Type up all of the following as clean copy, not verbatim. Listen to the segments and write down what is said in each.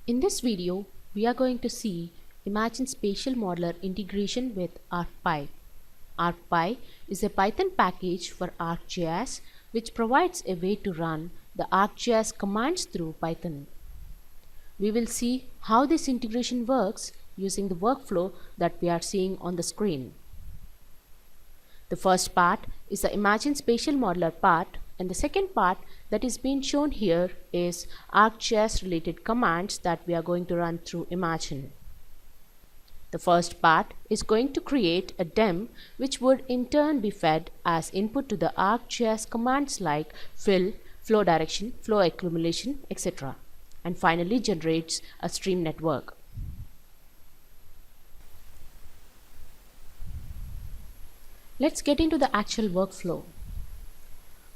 In this video, we are going to see Imagine Spatial Modeler integration with ArcPy. ArcPy is a Python package for ArcGIS which provides a way to run the ArcGIS commands through Python. We will see how this integration works using the workflow that we are seeing on the screen. The first part is the Imagine Spatial Modeler part, and the second part that is being shown here is ArcGIS related commands that we are going to run through Imagine. The first part is going to create a DEM which would in turn be fed as input to the ArcGIS commands like fill, flow direction, flow accumulation, etc. and finally generates a stream network. Let's get into the actual workflow.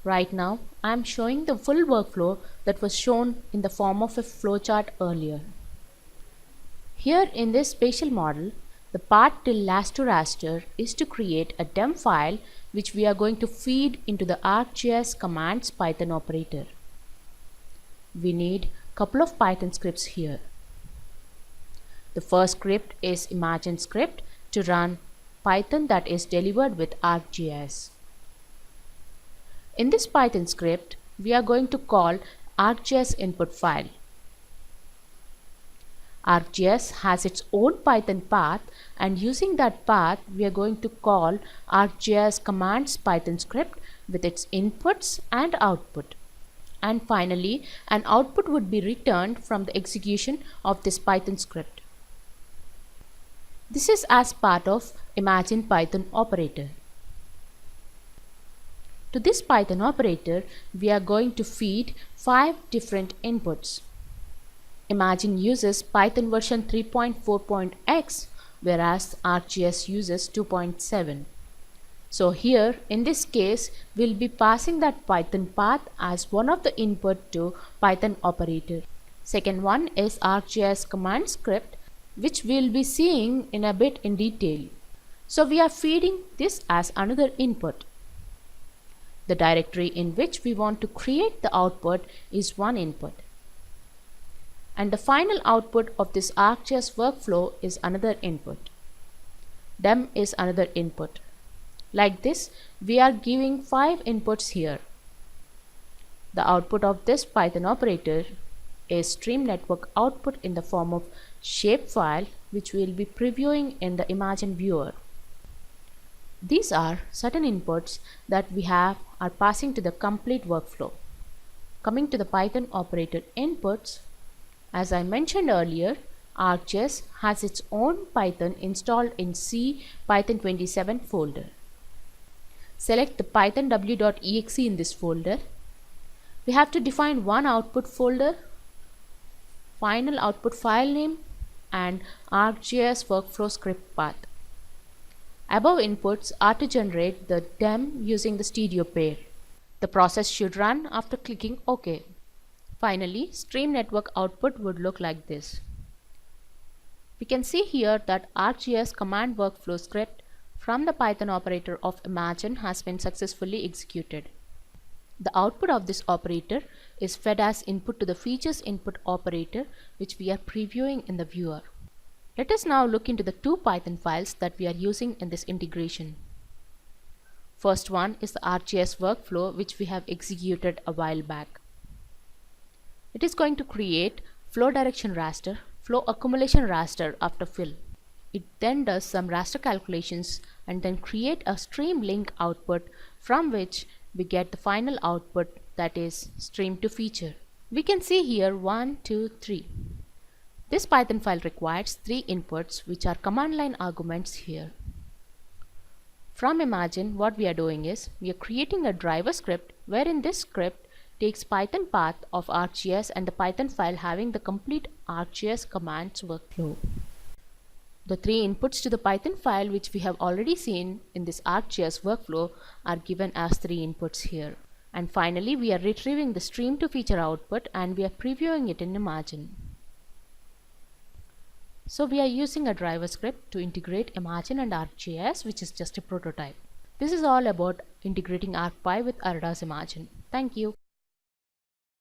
Right now, I am showing the full workflow that was shown in the form of a flowchart earlier. Here in this spatial model, the part till last to raster is to create a DEM file which we are going to feed into the ArcGIS commands Python operator. We need a couple of Python scripts here. The first script is Imagine script to run Python that is delivered with ArcGIS. In this Python script, we are going to call ArcGIS input file. ArcGIS has its own Python path, and using that path, we are going to call ArcGIS commands Python script with its inputs and output. And finally, an output would be returned from the execution of this Python script. This is as part of Imagine Python operator. To this Python operator, we are going to feed 5 different inputs. Imagine uses Python version 3.4.x, whereas ArcGIS uses 2.7. So here, in this case, we'll be passing that Python path as one of the input to Python operator. Second one is ArcGIS command script, which we'll be seeing in a bit in detail. So we are feeding this as another input. The directory in which we want to create the output is one input. And the final output of this ArcGIS workflow is another input. DEM is another input. Like this, we are giving 5 inputs here. The output of this Python operator is stream network output in the form of shapefile, which we will be previewing in the Imagine viewer. These are certain inputs that we are passing to the complete workflow. Coming to the Python operator inputs, as I mentioned earlier, ArcGIS has its own Python installed in C Python 27 folder. Select the python.w.exe in this folder. We have to define one output folder, final output file name, and ArcGIS workflow script path. Above inputs are to generate the DEM using the stereo pair. The process should run after clicking OK. Finally, stream network output would look like this. We can see here that ArcGIS command workflow script from the Python operator of Imagine has been successfully executed. The output of this operator is fed as input to the features input operator, which we are previewing in the viewer. Let us now look into the 2 Python files that we are using in this integration. First one is the ArcGIS workflow, which we have executed a while back. It is going to create flow direction raster, flow accumulation raster after fill. It then does some raster calculations and then create a stream link output from which we get the final output, that is stream to feature. We can see here 1, 2, 3. This Python file requires 3 inputs, which are command line arguments here. From Imagine, what we are doing is we are creating a driver script wherein this script takes Python path of ArcGIS and the Python file having the complete ArcGIS commands workflow. The 3 inputs to the Python file, which we have already seen in this ArcGIS workflow, are given as 3 inputs here. And finally, we are retrieving the stream to feature output and we are previewing it in Imagine. So we are using a driver script to integrate Imagine and ArcGIS, which is just a prototype. This is all about integrating ArcPy with ERDAS Imagine. Thank you.